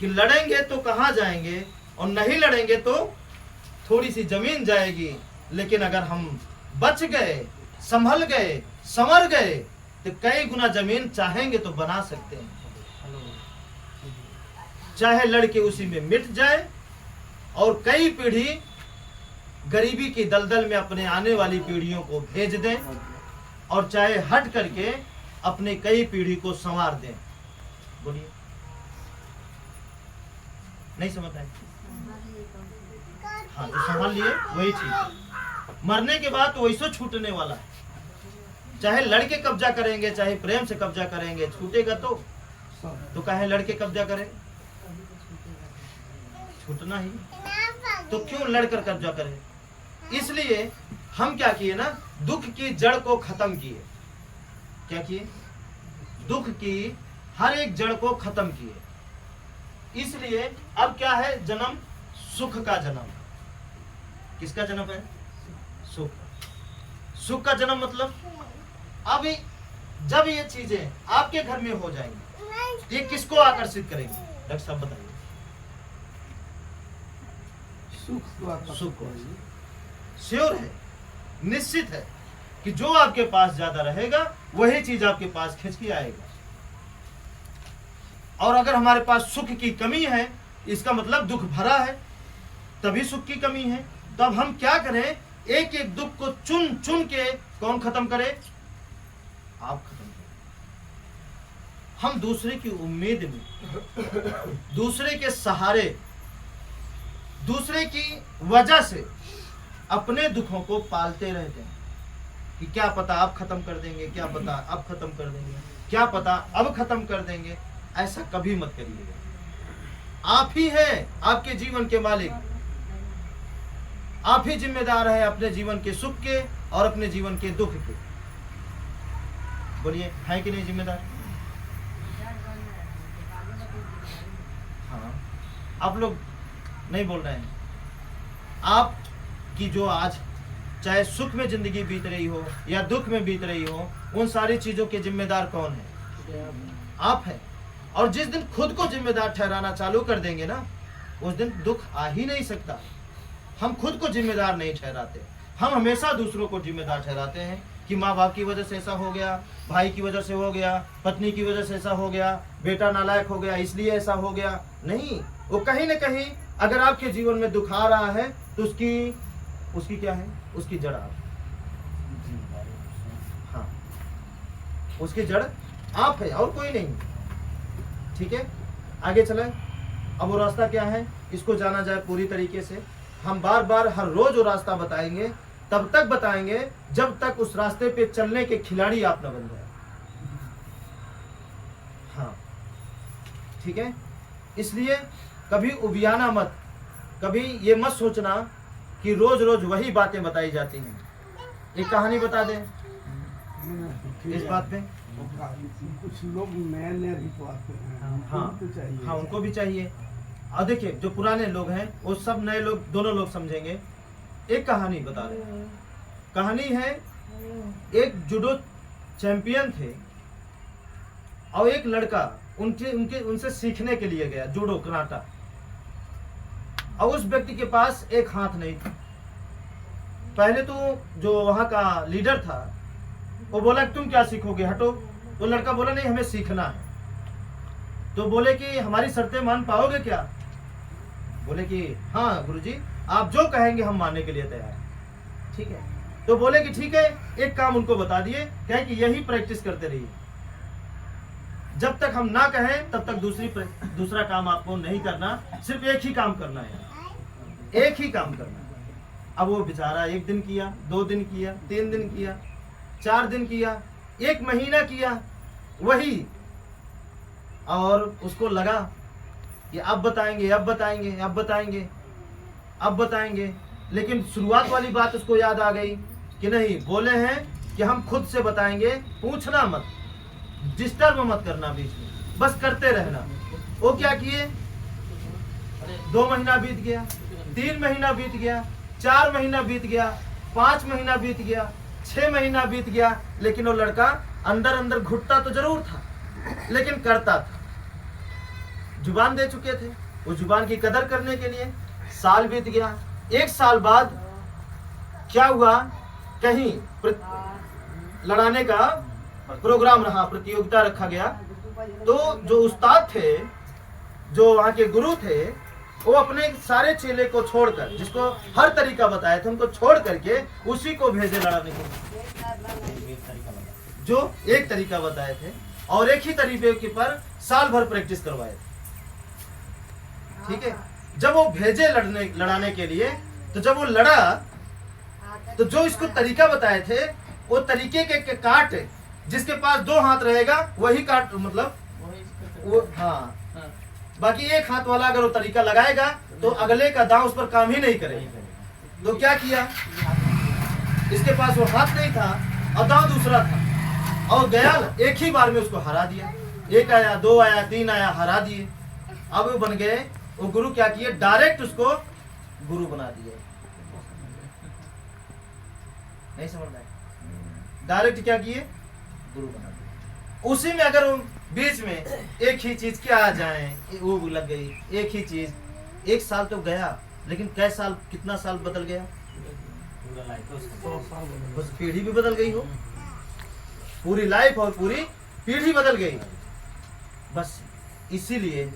कि लड़ेंगे तो कहाँ जाएंगे और नहीं लड़ेंगे तो थोड़ी सी जमीन जाएगी, लेकिन अगर हम बच गए, संभल गए, संवर गए तो कई गुना जमीन चाहेंगे तो बना सकते हैं। चाहे लड़के उसी में मिट जाए और कई पीढ़ी गरीबी की दलदल में अपने आने वाली पीढ़ियों को भेज दें, और चाहे हट करके अपने कई पीढ़ी को संवार दें। बोलिए, नहीं समझ आए? हाँ, जो संभाल लिए वही ठीक है। मरने के बाद तो वैसे छूटने वाला है। चाहे लड़के कब्जा करेंगे, चाहे प्रेम से कब्जा करेंगे, छूटेगा तो कहे लड़के कब्जा करें, छूटना ही। तो क्यों लड़कर कब्जा करें? इसलिए हम क्या किए ना, दुख की जड़ को खत्म किए। क्या किए? दुख की हर एक जड़ को खत्म किए। इसलिए अब क्या है? जन्म सुख का जन्म। किसका जन्म है? सुख। सुख का जन्म मतलब अब जब ये चीजें आपके घर में हो जाएंगी, ये किसको आकर्षित करेंगे? डॉक्टर साहब बताइए। सुख को श्योर है, निश्चित है कि जो आपके पास ज्यादा रहेगा वही चीज आपके पास खिंच के आएगा। और अगर हमारे पास सुख की कमी है, इसका मतलब दुख भरा है, तभी सुख की कमी है। तब हम क्या करें? एक एक दुख को चुन चुन के कौन खत्म करे? आप खत्म करें। हम दूसरे की उम्मीद में, दूसरे के सहारे, दूसरे की वजह से अपने दुखों को पालते रहते हैं कि क्या पता अब खत्म कर देंगे, क्या पता अब खत्म कर देंगे, क्या पता अब खत्म कर देंगे। ऐसा कभी मत करिएगा। आप ही हैं आपके जीवन के मालिक, आप ही जिम्मेदार हैं अपने जीवन के सुख के और अपने जीवन के दुख के। बोलिए, है कि नहीं जिम्मेदार? हाँ, आप लोग नहीं बोल रहे हैं। आप की जो आज चाहे सुख में जिंदगी बीत रही हो या दुख में बीत रही हो, उन सारी चीजों के जिम्मेदार कौन है? आप हैं। और जिस दिन खुद को जिम्मेदार ठहराना चालू कर देंगे ना, उस दिन दुख आ ही नहीं सकता। हम खुद को जिम्मेदार नहीं ठहराते, हम हमेशा दूसरों को जिम्मेदार ठहराते हैं कि माँ बाप की वजह से ऐसा हो गया, भाई की वजह से हो गया, पत्नी की वजह से ऐसा हो गया, बेटा नालायक हो गया इसलिए ऐसा हो गया। नहीं, वो कहीं ना कहीं अगर आपके जीवन में दुख आ रहा है तो उसकी क्या है? उसकी जड़ आप। हाँ, उसकी जड़ आप है और कोई नहीं। ठीक है, आगे चले। अब वो रास्ता क्या है, इसको जाना जाए पूरी तरीके से। हम बार बार हर रोज वो रास्ता बताएंगे, तब तक बताएंगे जब तक उस रास्ते पे चलने के खिलाड़ी आप न बन जाए। हाँ, ठीक है। इसलिए कभी उबियाना मत, कभी ये मत सोचना कि रोज रोज वही बातें बताई जाती हैं। एक कहानी बता दें इस बात पे। कुछ लोग नए भी तो आते हैं। हाँ, तो चाहिए। हाँ, उनको भी चाहिए। और देखिए, जो पुराने लोग हैं वो सब नए लोग, दोनों लोग समझेंगे। एक कहानी बता रहे। कहानी है, एक जूडो चैंपियन थे और एक लड़का उनसे सीखने के लिए गया जूडो कराटा। और उस व्यक्ति के पास एक हाथ नहीं था। पहले तो जो वहां का लीडर था वो बोला तुम क्या सीखोगे, हटो। तो लड़का बोला नहीं, हमें सीखना है। तो बोले कि हमारी शर्तें मान पाओगे क्या? बोले कि हाँ गुरुजी, आप जो कहेंगे हम मानने के लिए तैयार हैं। ठीक है। तो बोले कि ठीक है, एक काम उनको बता दिए, कहे कि यही प्रैक्टिस करते रहिए, जब तक हम ना कहें तब तक दूसरा काम आपको नहीं करना, सिर्फ एक ही काम करना है, एक ही काम करना है। अब वो बेचारा 1 दिन किया, 2 दिन किया, 3 दिन किया, 4 दिन किया, 1 महीना किया वही। और उसको लगा कि अब बताएंगे, अब बताएंगे, अब बताएंगे, अब बताएंगे। लेकिन शुरुआत वाली बात उसको याद आ गई कि नहीं, बोले हैं कि हम खुद से बताएंगे, पूछना मत, डिस्टर्ब मत करना बीच में, बस करते रहना। वो क्या किए, 2 महीना बीत गया, 3 महीना बीत गया, 4 महीना बीत गया, 5 महीना बीत गया, 6 महीना बीत गया। लेकिन वो लड़का अंदर अंदर घुटता तो जरूर था, लेकिन करता था। जुबान दे चुके थे, उस जुबान की कदर करने के लिए साल बीत गया। 1 साल बाद क्या हुआ, कहीं लड़ाने का प्रोग्राम रहा, प्रतियोगिता रखा गया। तो जो उस्ताद थे, जो वहाँ के गुरु थे, वो अपने सारे चेले को छोड़कर, जिसको हर तरीका बताए थे, उनको छोड़ करके उसी को भेजे लड़ाने को, जो एक तरीका बताए थे और एक ही तरीके के पर साल भर प्रैक्टिस करवाए थे। ठीक है, जब वो भेजे लड़ाने के लिए, तो जब वो लड़ा तो जो इसको तरीका बताए थे, वो तरीके के काट, जिसके पास 2 हाथ रहेगा वही काट, मतलब वो, हाँ, बाकी एक हाथ वाला अगर वो तरीका लगाएगा तो अगले का दांव उस पर काम ही नहीं करेगा। तो क्या किया, इसके पास वो हाथ नहीं था और दांव दूसरा था, और गया एक ही बार में उसको हरा दिया। 1 आया, 2 आया, 3 आया, हरा दिए। अब वो बन गए, वो गुरु क्या किए, डायरेक्ट उसको गुरु बना दिए। नहीं समझ में, डायरेक्ट क्या किए, गुरु बना दिए। उसी में अगर बीच में एक ही चीज क्या आ जाए, वो लग गई एक ही चीज, 1 साल तो गया, लेकिन कै साल, कितना साल बदल गया, बस पीढ़ी भी बदल गई हो, पूरी लाइफ और पूरी पीढ़ी बदल गई। बस इसीलिए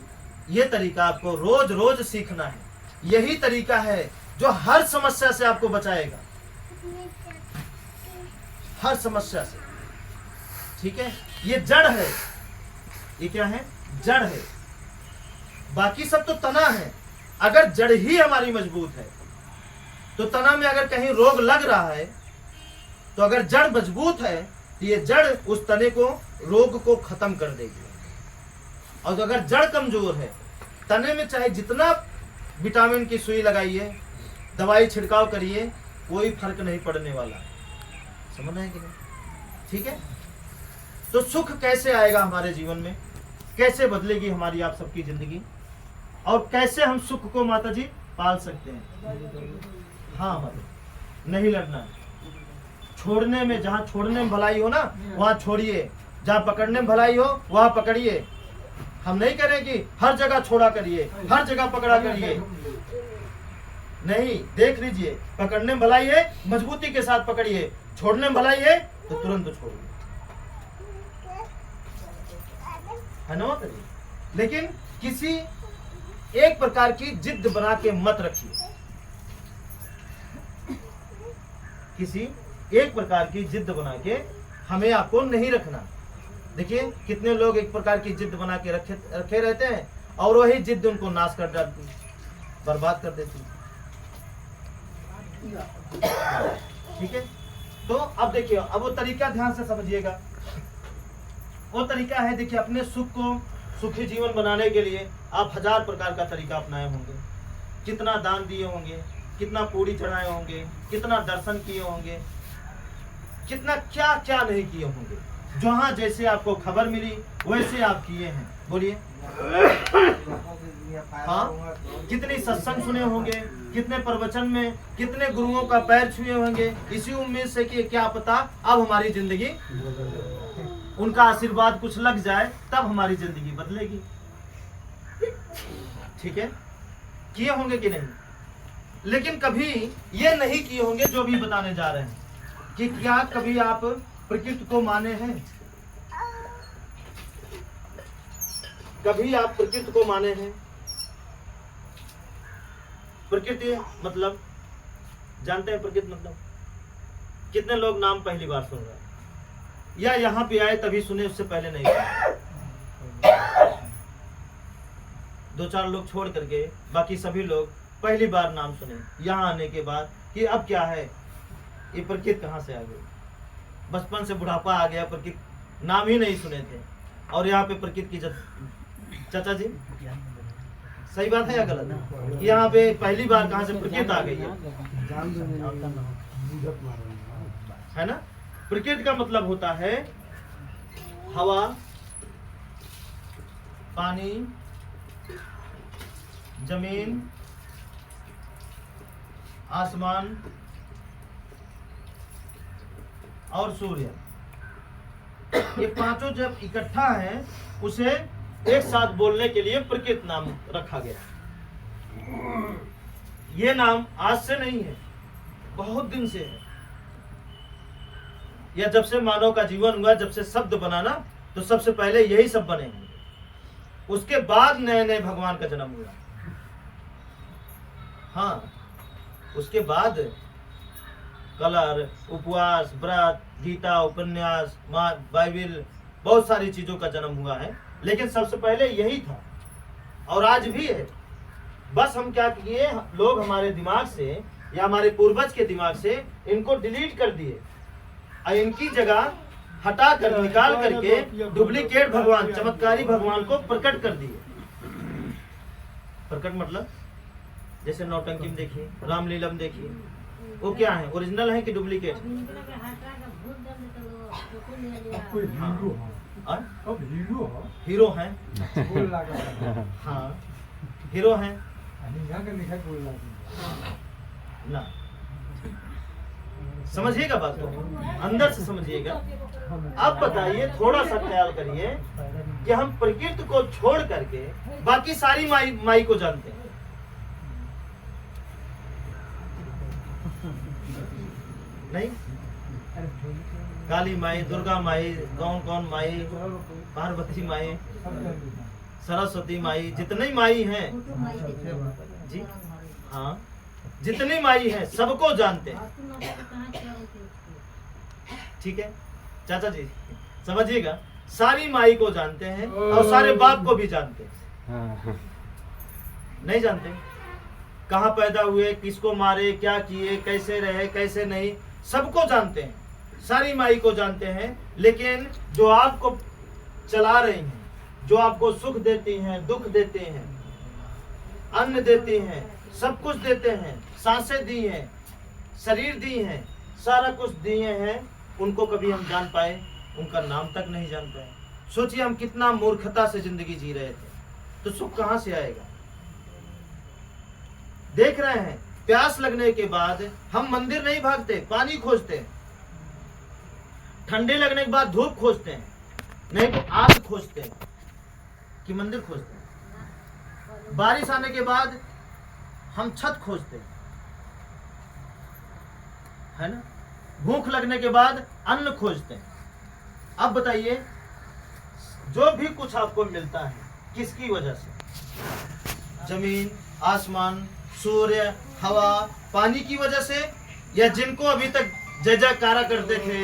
ये तरीका आपको रोज रोज सीखना है। यही तरीका है जो हर समस्या से आपको बचाएगा, हर समस्या से। ठीक है, ये जड़ है, ये क्या है, जड़ है, बाकी सब तो तना है। अगर जड़ ही हमारी मजबूत है, तो तना में अगर कहीं रोग लग रहा है, तो अगर जड़ मजबूत है तो ये जड़ उस तने को, रोग को खत्म कर देगी। और अगर जड़ कमजोर है, तने में चाहे जितना विटामिन की सुई लगाइए, दवाई छिड़काव करिए, कोई फर्क नहीं पड़ने वाला। समझ है कि नहीं? ठीक है, तो सुख कैसे आएगा हमारे जीवन में, कैसे बदलेगी हमारी आप सबकी जिंदगी, और कैसे हम सुख को माता जी पाल सकते हैं। हाँ, मतलब नहीं लड़ना, छोड़ने में, जहाँ छोड़ने में भलाई हो ना वहाँ छोड़िए, जहाँ पकड़ने में भलाई हो वहाँ पकड़िए। हम नहीं करें कि हर जगह छोड़ा करिए, हर जगह पकड़ा करिए, नहीं, देख लीजिए, पकड़ने में भलाई है मजबूती के साथ पकड़िए, छोड़ने में भलाई है तो तुरंत छोड़िए, है ना। लेकिन किसी एक प्रकार की जिद बना के मत रखिए, किसी एक प्रकार की जिद बना के हमें आपको नहीं रखना। देखिए कितने लोग एक प्रकार की जिद बना के रखे रहते हैं, और वही जिद उनको नाश कर डालती, बर्बाद कर देती। ठीक है, तो अब देखिए, अब वो तरीका ध्यान से समझिएगा। वो तरीका है, देखिए, अपने सुख को, सुखी जीवन बनाने के लिए आप 1000 प्रकार का तरीका अपनाए होंगे, कितना दान दिए होंगे, कितना पूरी चढ़ाए होंगे, कितना दर्शन किए होंगे, कितना क्या क्या नहीं किए होंगे। जहाँ जैसे आपको खबर मिली वैसे आप किए हैं, बोलिए। हाँ, कितनी सत्संग सुने होंगे, कितने प्रवचन में कितने गुरुओं का पैर छुए होंगे, इसी उम्मीद से कि क्या पता अब हमारी जिंदगी, उनका आशीर्वाद कुछ लग जाए तब हमारी जिंदगी बदलेगी। ठीक है, किए होंगे कि नहीं, लेकिन कभी ये नहीं किए होंगे जो भी बताने जा रहे हैं, कि क्या कभी आप प्रकृति को माने हैं, कभी आप प्रकृति को माने हैं। प्रकृति मतलब जानते हैं, प्रकृति मतलब कितने लोग नाम पहली बार सुन रहे हैं, या यहाँ पे आए तभी सुने, उससे पहले नहीं सुने। 2-4 लोग छोड़ करके बाकी सभी लोग पहली बार नाम सुने यहाँ आने के बाद, कि अब क्या है, ये प्रकृति कहाँ से आ गई, बचपन से बुढ़ापा आ गया, प्रकृति नाम ही नहीं सुने थे, और यहाँ पे प्रकृति की चाचा जी सही बात है या गलत, यहाँ पे पहली बार कहाँ से प्रकृति आ गई है ना। प्रकृति का मतलब होता है हवा, पानी, जमीन, आसमान और सूर्य। ये पांचों जब इकट्ठा है उसे एक साथ बोलने के लिए प्रकृत नाम रखा गया। ये नाम आज से नहीं है, बहुत दिन से है। या जब से मानव का जीवन हुआ, जब से शब्द बना ना, तो सबसे पहले यही सब बने हैं। उसके बाद नए नए भगवान का जन्म हुआ। हाँ, उसके बाद कलर, उपवास, व्रत, गीता, उपन्यास, बाइबिल, बहुत सारी चीजों का जन्म हुआ है, लेकिन सबसे पहले यही था और आज भी है। बस हम क्या किए, लोग हमारे दिमाग से या हमारे पूर्वज के दिमाग से इनको डिलीट कर दिए और इनकी जगह हटा कर, निकाल करके डुप्लीकेट भगवान, चमत्कारी भगवान को प्रकट कर दिए। प्रकट मतलब जैसे नौटंकी में देखिए, रामलीला में देखिए, वो क्या है, ओरिजिनल है कि डुप्लीकेट? हीरो हैं। हाँ, हीरो हैं ना। समझिएगा बात को, अंदर से समझिएगा। अब बताइए, थोड़ा सा ख्याल करिए कि हम प्रकृति को छोड़ करके बाकी सारी माई को जानते हैं। नहीं, काली माई, दुर्गा माई, कौन कौन माई, पार्वती माई, सरस्वती माई, जितनी माई हैं जी, हाँ, जितनी माई है सबको जानते हैं। ठीक है चाचा जी, समझिएगा, सारी माई को जानते हैं और सारे बाप को भी जानते हैं। नहीं जानते कहाँ पैदा हुए, किसको मारे, क्या किए, कैसे रहे, कैसे नहीं, सबको जानते हैं, सारी माई को जानते हैं। लेकिन जो आपको चला रही हैं, जो आपको सुख देती हैं, दुख देते हैं, अन्न देती हैं, सब कुछ देते हैं, सांसें दी हैं, शरीर दी हैं, सारा कुछ दिए हैं, उनको कभी हम जान पाए? उनका नाम तक नहीं जान पाए। सोचिए हम कितना मूर्खता से जिंदगी जी रहे थे, तो सुख कहां से आएगा? देख रहे हैं, प्यास लगने के बाद हम मंदिर नहीं भागते, पानी खोजते हैं। ठंडे लगने के बाद धूप खोजते हैं, नहीं तो आग खोजते हैं कि मंदिर खोजते हैं। बारिश आने के बाद हम छत खोजते हैं, है ना। भूख लगने के बाद अन्न खोजते हैं। अब बताइए, जो भी कुछ आपको मिलता है किसकी वजह से? जमीन, आसमान, सूर्य, हवा, पानी की वजह से, या जिनको अभी तक जय जयकारा करते थे,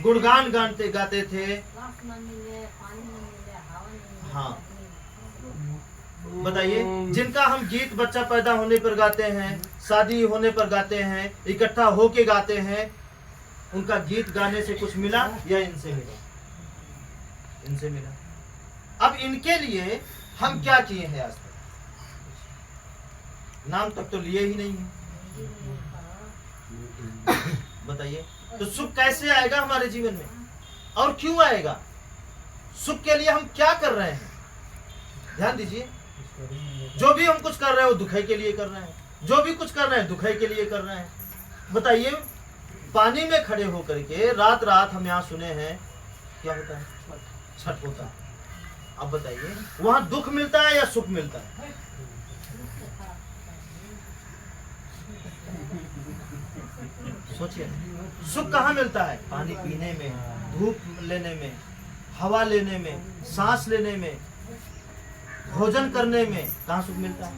गुणगान गाते थे? हाँ, बताइए, जिनका हम गीत बच्चा पैदा होने पर गाते हैं, शादी होने पर गाते हैं, इकट्ठा होके गाते हैं, उनका गीत गाने से कुछ मिला या इनसे मिला? इनसे मिला। अब इनके लिए हम क्या किए हैं आज तक? नाम तक तो लिए ही नहीं है। बताइए, तो सुख कैसे आएगा हमारे जीवन में, और क्यों आएगा? सुख के लिए हम क्या कर रहे हैं? ध्यान दीजिए, जो भी हम कुछ कर रहे हैं वो दुखाई के लिए कर रहे हैं, जो भी कुछ कर रहे हैं दुखाई के लिए कर रहे हैं। बताइए, पानी में खड़े होकर के रात रात हम यहाँ सुने हैं, क्या होता है? छठ होता है। अब बताइए, वहां दुख मिलता है या सुख मिलता है? सोचिए, सुख कहाँ मिलता है? पानी पीने में, धूप लेने में, हवा लेने में, सांस लेने में, भोजन करने में, कहाँ सुख मिलता है?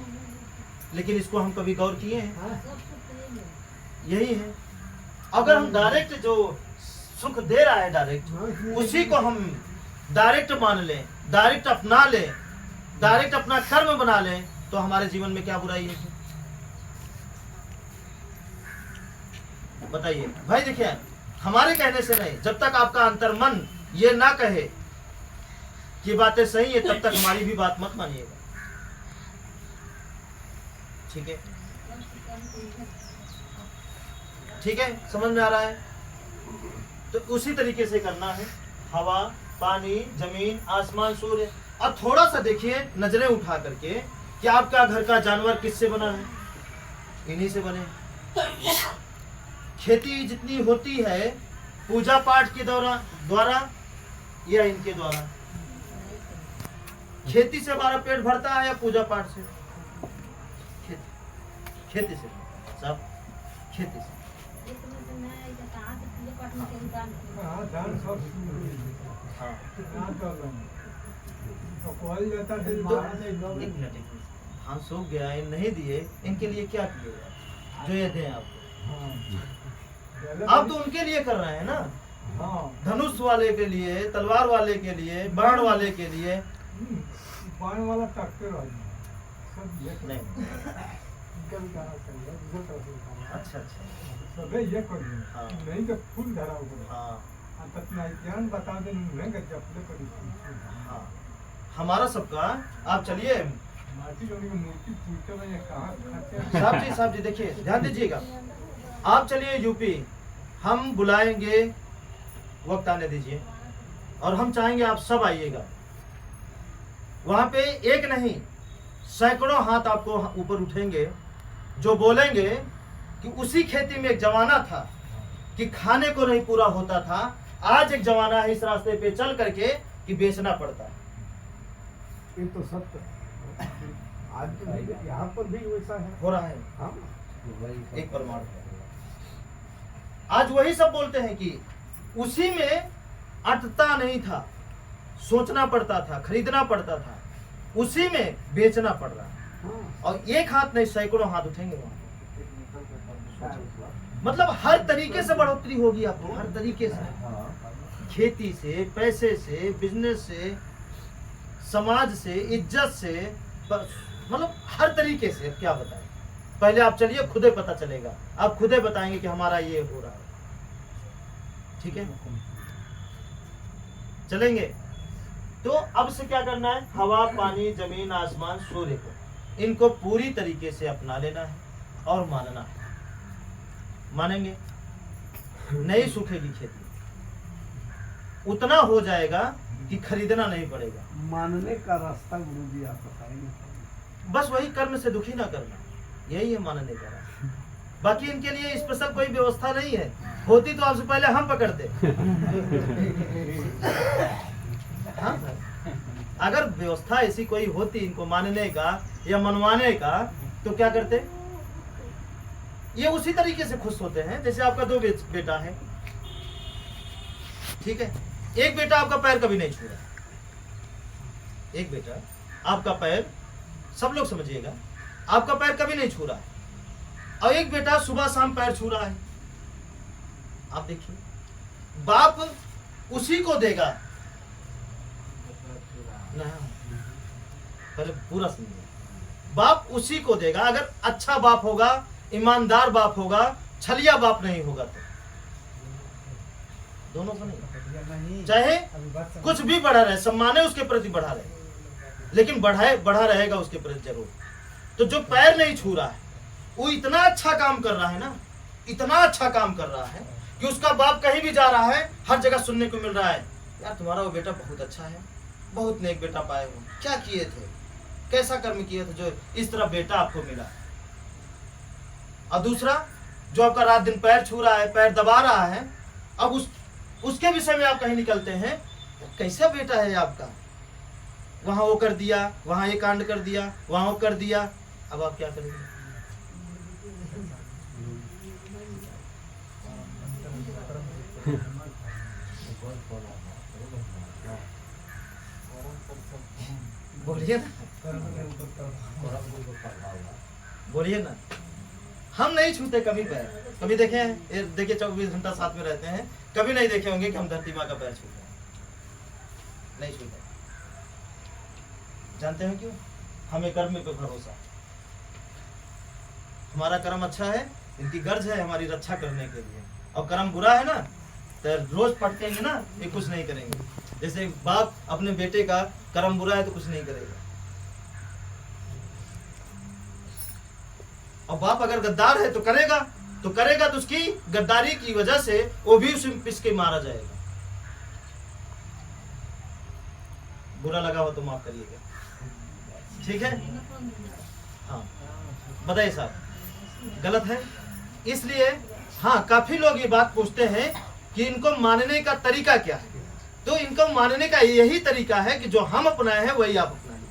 लेकिन इसको हम कभी गौर किए हैं? यही है। अगर हम डायरेक्ट जो सुख दे रहा है डायरेक्ट, उसी को हम डायरेक्ट मान लें, डायरेक्ट अपना लें, डायरेक्ट अपना कर्म बना लें, तो हमारे जीवन में क्या बुराई है? बताइए भाई। देखिए, हमारे कहने से नहीं, जब तक आपका अंतर्मन ये ना कहे कि बातें सही है, तब तक हमारी भी बात मत मानिएगा। ठीक है, ठीक है, समझ में आ रहा है? तो उसी तरीके से करना है। हवा, पानी, जमीन, आसमान, सूर्य। अब थोड़ा सा देखिए, नजरें उठा करके, कि आपका घर का जानवर किससे बना है? इन्हीं से बने। खेती जितनी होती है पूजा पाठ के द्वारा या इनके द्वारा? खेती से हमारा पेट भरता है या पूजा पाठ से? खेती से सब, खेती से। हाँ एक मिनट हाँ सूख गया, ये नहीं दिए, इनके लिए क्या किए जो ये दें आपको? आप तो उनके लिए कर रहे हैं ना, धनुष वाले के लिए, तलवार वाले के लिए, बाण वाले के लिए। बाण वाला ट्रैक्टर नहीं अच्छा अच्छा सबे ये कर हाँ। नहीं तो फूल धरा हुआ हाँ ततना ज्ञान बता दे नहीं कर जपले पर हाँ हमारा सबका। आप चलिए माटी लोगों की मूर्ति पूछते में ये कहाँ खाते हैं साहब जी देखिए ध्यान दीजिएगा। आप चलिए यूपी, हम बुलाएंगे, वक्त आने दीजिए, और हम चाहेंगे आप सब आइएगा। वहां पे एक नहीं सैकड़ों हाथ आपको ऊपर उठेंगे जो बोलेंगे कि उसी खेती में एक जमाना था कि खाने को नहीं पूरा होता था, आज एक जमाना है इस रास्ते पे चल करके कि बेचना पड़ता है। ये तो सत्य है। आज तो यहाँ पर भी वैसा है, हो रहा है हाँ एक प्रमाण है। आज वही सब बोलते हैं कि उसी में अटता नहीं था, सोचना पड़ता था, खरीदना पड़ता था, उसी में बेचना पड़ रहा है। हाँ। और एक हाथ नहीं सैकड़ों हाथ उठेंगे वहां। मतलब हर तरीके से बढ़ोतरी होगी आपको, हर तरीके से, खेती से, पैसे से, बिजनेस से, समाज से, इज्जत से, मतलब हर तरीके से। क्या बताएं, पहले आप चलिए, खुदे पता चलेगा, आप खुदे बताएंगे कि हमारा ये हो रहा है। ठीक है, चलेंगे। तो अब से क्या करना है, हवा, पानी, जमीन, आसमान, सूर्य को, इनको पूरी तरीके से अपना लेना है और मानना है। मानेंगे, नहीं सूखेगी खेती, उतना हो जाएगा कि खरीदना नहीं पड़ेगा। मानने का रास्ता गुरुजी आप बताएंगे। बस वही कर्म से दुखी ना करना, यही है मानने का रास्ता। बाकी इनके लिए स्पेशल कोई व्यवस्था नहीं है, होती तो आपसे पहले हम पकड़ते। हाँ? अगर व्यवस्था ऐसी कोई होती इनको मानने का या मनवाने का तो क्या करते? ये उसी तरीके से खुश होते हैं जैसे आपका दो बेटा है, ठीक है, एक बेटा आपका पैर कभी नहीं छू रहा, एक बेटा आपका पैर, सब लोग समझिएगा, आपका पैर कभी नहीं छू रहा है, और एक बेटा सुबह शाम पैर छू रहा है। आप देखिए, बाप उसी को देगा ना, पहले पूरा सुनिए, बाप उसी को देगा अगर अच्छा बाप होगा, ईमानदार बाप होगा, छलिया बाप नहीं होगा तो। दोनों को नहीं, चाहे कुछ भी बढ़ा रहे, सम्माने उसके प्रति बढ़ा रहे, लेकिन बढ़ा रहेगा उसके प्रति जरूर। तो जो पैर नहीं छू रहा है वो इतना अच्छा काम कर रहा है ना, इतना अच्छा काम कर रहा है कि उसका बाप कहीं भी जा रहा है हर जगह सुनने को मिल रहा है, यार तुम्हारा वो बेटा बहुत अच्छा है, बहुत नेक बेटा पाए हो, क्या किए थे, कैसा कर्म किए थे जो इस तरह बेटा आपको मिला। और दूसरा जो आपका रात दिन पैर छू रहा है, पैर दबा रहा है, अब उसके विषय में आप कहीं निकलते हैं, कैसा बेटा है आपका, वहां वो कर दिया, वहां ये कांड कर दिया, वहां वो कर दिया, अब आप क्या करेंगे? बोलिए ना, बोलिए ना। हम नहीं छूते कभी पैर, कभी देखे हैं? देखिए 24 घंटा साथ में रहते हैं, कभी नहीं देखे होंगे कि हम धरती माँ का पैर छूते हैं, नहीं छूते। जानते हैं क्यों? हमें कर्म पे भरोसा, हमारा कर्म अच्छा है, इनकी गर्ज है हमारी रक्षा करने के लिए, और कर्म बुरा है ना तो रोज पटकेंगे ना, ये कुछ नहीं करेंगे। जैसे बाप अपने बेटे का कर्म बुरा है तो कुछ नहीं करेगा, और बाप अगर गद्दार है तो करेगा तो उसकी गद्दारी की वजह से वो भी उसे पिस के मारा जाएगा। बुरा लगा हो तो माफ करिएगा, ठीक है? हाँ बताइए साहब, गलत है? इसलिए हाँ, काफी लोग ये बात पूछते हैं कि इनको मानने का तरीका क्या है, तो इनको मानने का यही तरीका है कि जो हम अपनाए हैं वही आप अपनाइए।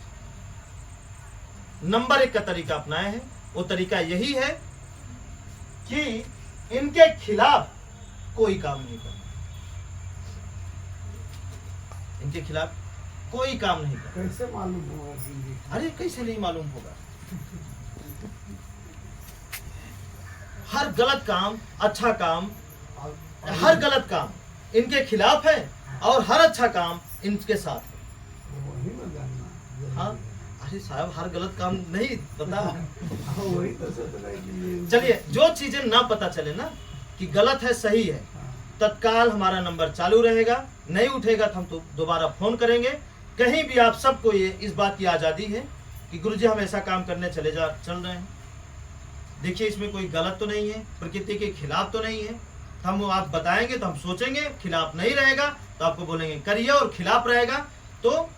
नंबर 1 का तरीका अपनाए हैं। वो तरीका यही है कि इनके खिलाफ कोई काम नहीं करना, इनके खिलाफ कोई काम नहीं करना। कैसे मालूम होगा कि अरे कैसे नहीं मालूम होगा? हर गलत काम, अच्छा काम, हर गलत काम इनके खिलाफ है और हर अच्छा काम इनके साथ है। वही ना जानना। हाँ, अरे साहब हर गलत काम नहीं पता। हाँ, वही तो सोच रहा है कि ये- चलिए, जो चीजें ना पता चले ना कि गलत है सही है, तत्काल हमारा नंबर चालू रहेगा। नहीं उठेगा तो हम तो दोबारा फोन करेंगे। कहीं भी आप सबको ये इस बात की आज़ादी है कि गुरुजी हम ऐसा काम करने चल रहे हैं। देखिए, इसमें कोई गलत तो नहीं है, प्रकृति के खिलाफ तो नहीं है। तो हम आप बताएंगे तो हम सोचेंगे, खिलाफ नहीं रहेगा तो आपको बोलेंगे करिए, और खिलाफ रहेगा तो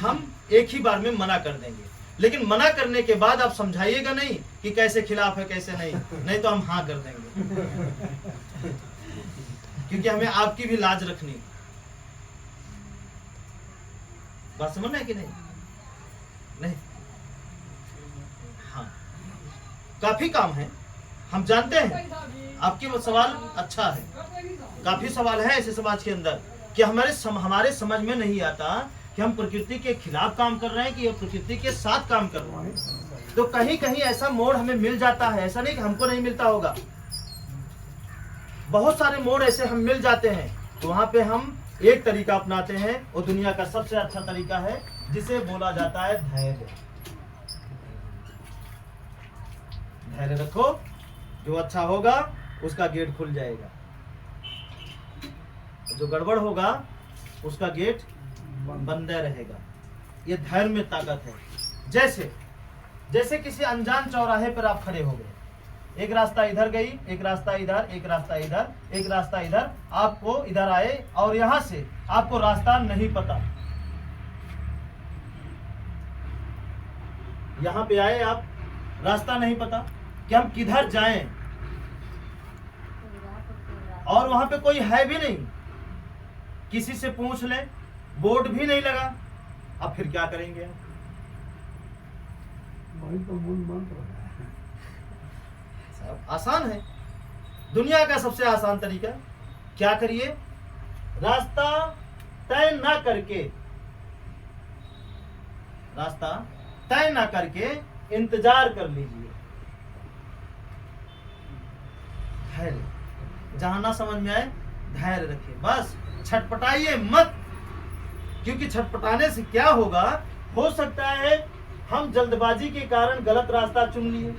हम एक ही बार में मना कर देंगे। लेकिन मना करने के बाद आप समझाइएगा नहीं कि कैसे खिलाफ है कैसे नहीं तो हम हाँ कर देंगे। क्योंकि हमें आपकी भी लाज रखनी है। बात समझ है कि नहीं? नहीं, हाँ, काफी काम है, हम जानते हैं। आपकी वो सवाल अच्छा है, काफी सवाल है ऐसे समाज के अंदर कि हमारे समझ में नहीं आता कि हम प्रकृति के खिलाफ काम कर रहे हैं कि प्रकृति के साथ काम कर रहे हैं। तो कहीं कहीं ऐसा मोड़ हमें मिल जाता है, ऐसा नहीं कि हमको नहीं मिलता होगा। बहुत सारे मोड़ ऐसे हम मिल जाते हैं, तो वहां पे हम एक तरीका अपनाते हैं। वो दुनिया का सबसे अच्छा तरीका है, जिसे बोला जाता है धैर्य। धैर्य रखो, जो अच्छा होगा उसका गेट खुल जाएगा, जो गड़बड़ होगा उसका गेट बंद रहेगा। ये धैर्य में ताकत है। जैसे किसी अनजान चौराहे पर आप खड़े हो गए, एक रास्ता इधर गई, एक रास्ता इधर, एक रास्ता इधर, एक रास्ता इधर, आपको इधर आए और यहां से आपको रास्ता नहीं पता। यहां पे आए आप, रास्ता नहीं पता कि हम किधर जाएं, और वहां पे कोई है भी नहीं, किसी से पूछ लें, बोर्ड भी नहीं लगा। अब फिर क्या करेंगे? वही तो मूल मंत्र है। साहब आसान है, दुनिया का सबसे आसान तरीका। क्या करिए? रास्ता तय ना करके, रास्ता तय ना करके इंतजार कर लीजिए। धैर्य, जहां ना समझ में आए धैर्य रखिए, बस छटपटाइए मत। क्योंकि छटपटाने से क्या होगा, हो सकता है हम जल्दबाजी के कारण गलत रास्ता चुन लिए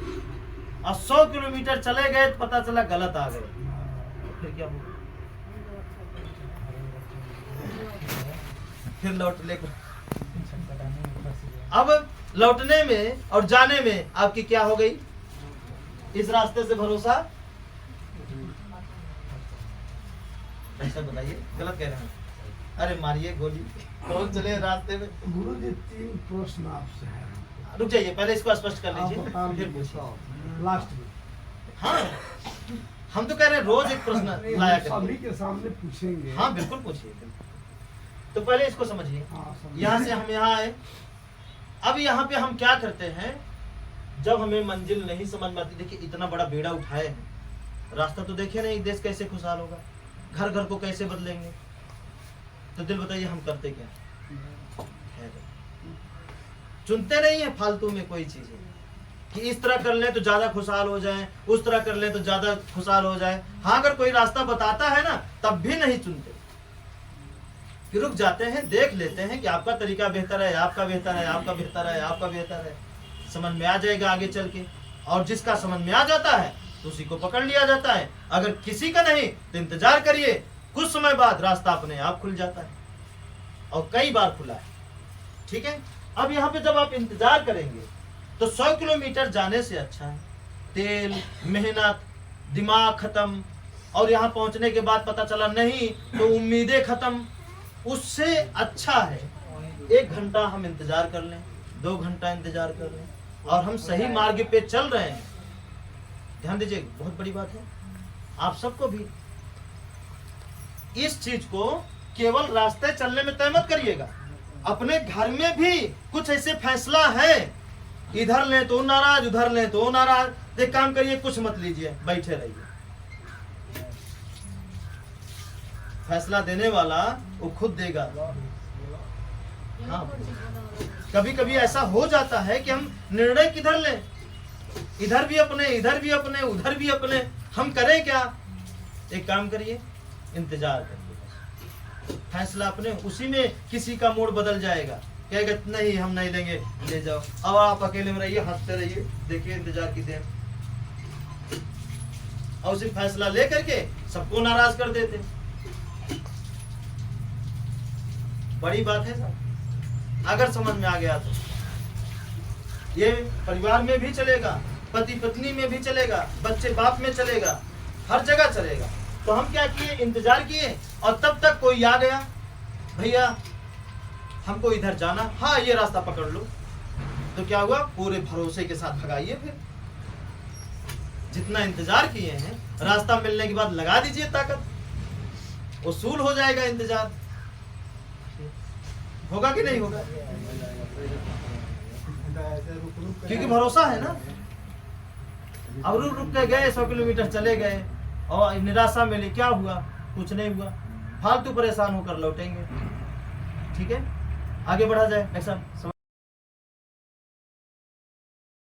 और 100 किलोमीटर चले गए तो पता चला गलत आ गए। फिर क्या होगा? फिर लौट ले। अब लौटने में और जाने में आपकी क्या हो गई? इस रास्ते से भरोसा, ऐसा बताइए, गलत कह रहे हैं? अरे मारिए गोली, कौन चले रास्ते में? गुरुजी 3 प्रश्न आपसे है। रुक जाइए, पहले इसको स्पष्ट कर आप लीजिए, बता फिर दीजिए पूछिए। लास्ट में। हाँ, हम तो कह रहे हैं रोज एक प्रश्न लाया सभी करिए। के सामने पूछेंगे। हाँ बिल्कुल पूछिए। तो पहले इसको समझिए, हाँ, समझिए। यहाँ से हम यहाँ आए। अब यहाँ पे हम क्या करते हैं, जब हमें मंजिल नहीं समझ में आती, देखिए इतना बड़ा बेड़ा उठाए हैं, रास्ता तो देखे नहीं, देश कैसे खुशहाल होगा, घर घर को कैसे बदलेंगे। तो दिल बताइए हम करते क्या? चुनते नहीं है फालतू में कोई चीज है कि इस तरह कर ले तो ज्यादा खुशहाल हो जाए, उस तरह कर ले तो ज्यादा खुशहाल हो जाए। हाँ, अगर कोई रास्ता बताता है ना तब भी नहीं चुनते, कि रुक जाते हैं, देख लेते हैं कि आपका तरीका बेहतर है, आपका बेहतर है, आपका बेहतर है, आपका बेहतर है, समझ में आ जाएगा आगे चल के। और जिसका समझ में आ जाता है तो उसी को पकड़ लिया जाता है। अगर किसी का नहीं तो इंतजार करिए, कुछ समय बाद रास्ता अपने आप खुल जाता है, और कई बार खुला है। ठीक है, अब यहाँ पे जब आप इंतजार करेंगे तो 100 किलोमीटर जाने से अच्छा है तेल, मेहनत, दिमाग खत्म, और यहाँ पहुंचने के बाद पता चला नहीं तो उम्मीदें खत्म। उससे अच्छा है 1 घंटा हम इंतजार कर लें, 2 घंटा इंतजार कर लें, और हम सही मार्ग पे चल रहे हैं। ध्यान दीजिए, बहुत बड़ी बात है, आप सबको भी इस चीज को केवल रास्ते चलने में तय मत करिएगा। अपने घर में भी कुछ ऐसे फैसला है, इधर ले तो नाराज, उधर ले तो नाराज। तो एक काम करिए, कुछ मत लीजिए, बैठे रहिए। फैसला देने वाला वो खुद देगा। हाँ, कभी कभी ऐसा हो जाता है कि हम निर्णय किधर लें, इधर भी अपने, इधर भी अपने, उधर भी अपने, हम करें क्या? एक काम करिए, इंतजार करिए, फैसला अपने, उसी में किसी का मूड बदल जाएगा, कहेगा नहीं हम नहीं लेंगे, ले जाओ। अब आप अकेले में रहिए, हंसते रहिए, देखिए इंतजार की देर, और उसी फैसला ले करके सबको नाराज कर देते। बड़ी बात है साहब, अगर समझ में आ गया तो ये परिवार में भी चलेगा, पति पत्नी में भी चलेगा, बच्चे बाप में चलेगा, हर जगह चलेगा। तो हम क्या किए, इंतजार किए, और तब तक कोई आ गया, भैया हमको इधर जाना, हाँ ये रास्ता पकड़ लो। तो क्या हुआ, पूरे भरोसे के साथ भगाइए। फिर जितना इंतजार किए हैं, रास्ता मिलने के बाद लगा दीजिए ताकत, वसूल हो जाएगा इंतजार। होगा कि नहीं होगा? क्योंकि भरोसा है ना। अब रुक रुक के गए, 100 किलोमीटर चले गए और निराशा मिली, क्या हुआ? कुछ नहीं हुआ, फालतू परेशान होकर लौटेंगे। ठीक है, आगे बढ़ा जाए। ऐसा